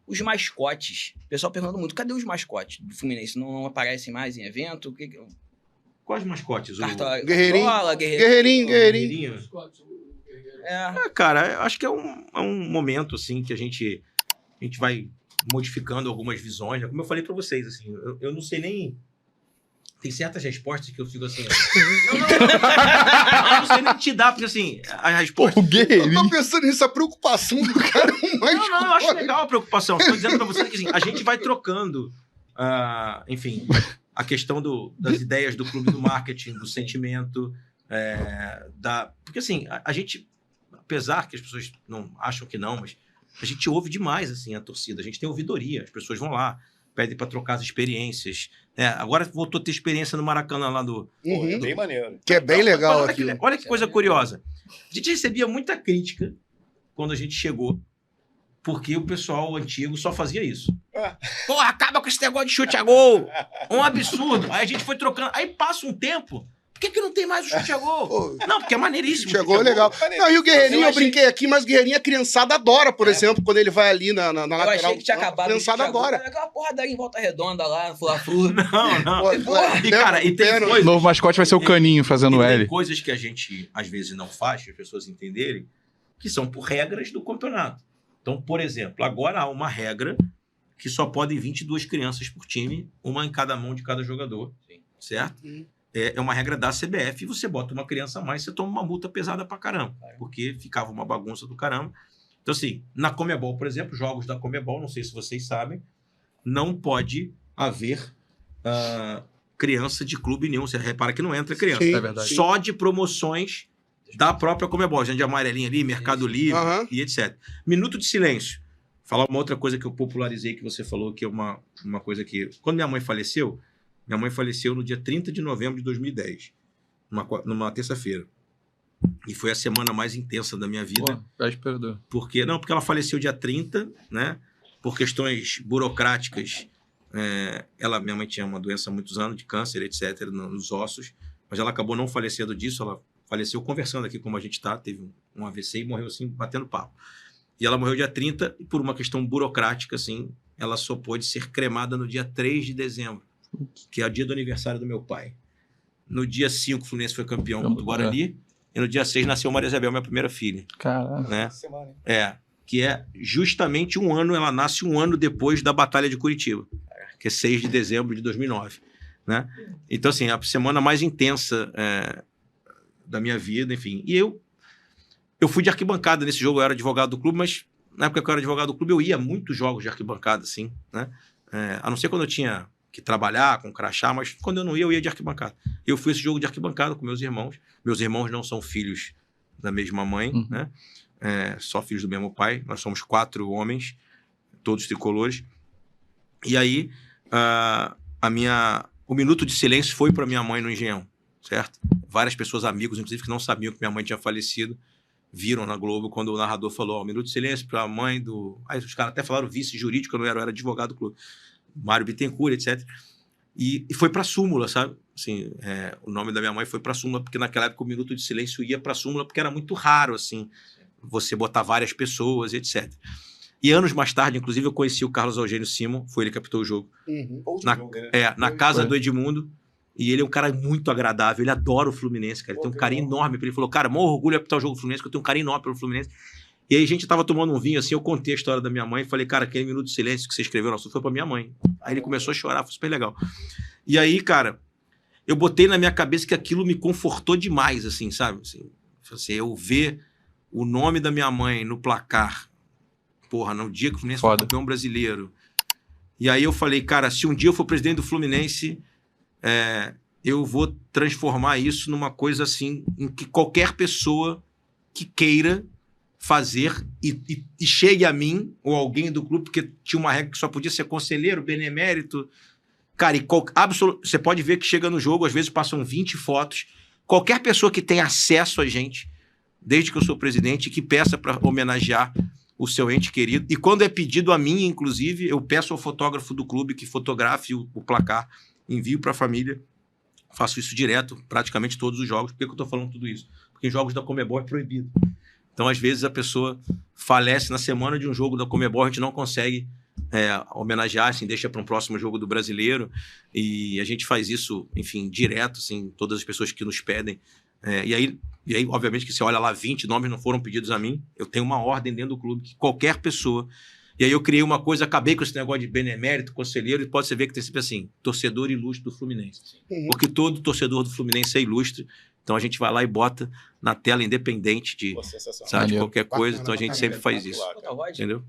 Os mascotes. O pessoal perguntando muito, cadê os mascotes do Fluminense? Não aparecem mais em evento? Quais mascotes? Guerreirinho. Guerreirinho. É. Cara, acho que é um momento, assim, que a gente vai modificando algumas visões, né? Como eu falei pra vocês, assim, eu não sei nem... Tem certas respostas que eu fico assim... Eu não sei nem te dar, porque assim, a resposta... O Guerreirinho. Eu tô pensando nisso, a preocupação do cara mais... Não, eu acho legal a preocupação. Estou dizendo pra você que assim, a gente vai trocando, enfim, a questão das ideias do clube do marketing, do sentimento, porque assim, a gente, apesar que as pessoas não acham que não, mas a gente ouve demais assim, a torcida, a gente tem ouvidoria, as pessoas vão lá, pedem para trocar as experiências. Agora voltou a ter experiência no Maracanã lá do... Bem maneiro. Que é bem legal olha, aqui. olha que coisa curiosa. A gente recebia muita crítica quando a gente chegou, porque o pessoal antigo só fazia isso. Porra, acaba com esse negócio de chute a gol. Um absurdo. Aí a gente foi trocando. Aí passa um tempo. Por que não tem mais o chute a gol? Não, porque é maneiríssimo. Chute a gol é legal. Não, e o Guerreirinho, eu brinquei aqui, mas o Guerreirinho a criançada adora, por exemplo, quando ele vai ali na Eu lateral. achei que tinha acabado. A criançada adora. Aquela porra daí em Volta Redonda lá, no Fla-Flu. Não. E, cara, e tem O coisas... novo mascote vai ser o Caninho fazendo Tem L. coisas que a gente, às vezes, não faz, para as pessoas entenderem, que são por regras do campeonato. Então, por exemplo, agora há uma regra que só podem 22 crianças por time, uma em cada mão de cada jogador, certo? É uma regra da CBF, e você bota uma criança a mais, você toma uma multa pesada pra caramba, porque ficava uma bagunça do caramba. Então, assim, na Conmebol, por exemplo, jogos da Conmebol, não sei se vocês sabem, não pode haver criança de clube nenhum. Você repara que não entra criança. Sim, é verdade. Só de promoções da própria Conmebol, gente de amarelinha ali, Mercado Livre e etc. Minuto de silêncio. Falar uma outra coisa que eu popularizei, que você falou, que é uma coisa que... Quando minha mãe faleceu no dia 30 de novembro de 2010, numa terça-feira. E foi a semana mais intensa da minha vida. Véspera do... Porque ela faleceu dia 30, né? Por questões burocráticas. Minha mãe tinha uma doença há muitos anos, de câncer, etc., nos ossos, mas ela acabou não falecendo disso, ela faleceu conversando aqui como a gente está, teve um AVC e morreu assim, batendo papo. E ela morreu dia 30, e por uma questão burocrática, assim, ela só pôde ser cremada no dia 3 de dezembro, que é o dia do aniversário do meu pai. No dia 5, o Fluminense foi campeão contra o Guarani, e no dia 6 nasceu Maria Isabel, minha primeira filha. Caralho. Né? Que é justamente ela nasce um ano depois da Batalha de Curitiba, que é 6 de dezembro de 2009. Né? Então, assim, a semana mais intensa da minha vida, enfim. E eu fui de arquibancada nesse jogo, eu era advogado do clube, mas na época que eu era advogado do clube, eu ia a muitos jogos de arquibancada, assim, né? A não ser quando eu tinha que trabalhar com crachá, mas quando eu ia de arquibancada. Eu fui esse jogo de arquibancada com meus irmãos. Meus irmãos não são filhos da mesma mãe, né? Só filhos do mesmo pai. Nós somos 4 homens, todos tricolores. E aí, o minuto de silêncio foi para minha mãe no Engenhão, certo? Várias pessoas, amigos, inclusive, que não sabiam que minha mãe tinha falecido, viram na Globo quando o narrador falou, minuto de silêncio para a mãe do... Aí os caras até falaram vice jurídico, eu era advogado do clube. Mário Bittencourt, etc. E foi para a súmula, sabe? Assim, o nome da minha mãe foi para a súmula, porque naquela época o minuto de silêncio ia para a súmula, porque era muito raro, assim, você botar várias pessoas, etc. E anos mais tarde, inclusive, eu conheci o Carlos Eugênio Simon, foi ele que captou o jogo. Na casa do Edmundo. E ele é um cara muito agradável, ele adora o Fluminense, cara. Ele tem um carinho enorme. Ele falou, cara, maior orgulho é apitar o jogo do Fluminense, que eu tenho um carinho enorme pelo Fluminense. E aí a gente tava tomando um vinho, assim, eu contei a história da minha mãe e falei, cara, aquele minuto de silêncio que você escreveu no assunto foi pra minha mãe. Aí ele começou a chorar, foi super legal. E aí, cara, eu botei na minha cabeça que aquilo me confortou demais, assim, sabe? Assim, eu ver o nome da minha mãe no placar, porra, no dia que o Fluminense foi campeão brasileiro. E aí eu falei, cara, se um dia eu for presidente do Fluminense, eu vou transformar isso numa coisa assim, em que qualquer pessoa que queira fazer e chegue a mim, ou alguém do clube, porque tinha uma regra que só podia ser conselheiro, benemérito. Cara, você pode ver que chega no jogo, às vezes passam 20 fotos. Qualquer pessoa que tenha acesso a gente, desde que eu sou presidente, que peça para homenagear o seu ente querido. E quando é pedido a mim, inclusive, eu peço ao fotógrafo do clube que fotografe o placar, envio para a família. Faço isso direto, praticamente todos os jogos. Por que eu estou falando tudo isso? Porque em jogos da Conmebol é proibido. Então, às vezes, a pessoa falece na semana de um jogo da Conmebol, a gente não consegue homenagear, assim, deixa para um próximo jogo do Brasileiro. E a gente faz isso, enfim, direto, assim, todas as pessoas que nos pedem. E aí, obviamente, que você olha lá, 20 nomes não foram pedidos a mim. Eu tenho uma ordem dentro do clube que qualquer pessoa... E aí eu criei uma coisa, acabei com esse negócio de benemérito, conselheiro, e pode ver que tem sempre assim, torcedor ilustre do Fluminense. Porque todo torcedor do Fluminense é ilustre. Então a gente vai lá e bota na tela, independente de, Pô, sensacional. sabe, de Maneiro. qualquer coisa. Bacana, Então a gente bacana, sempre faz isso. espetacular, cara. Outra voz. Entendeu?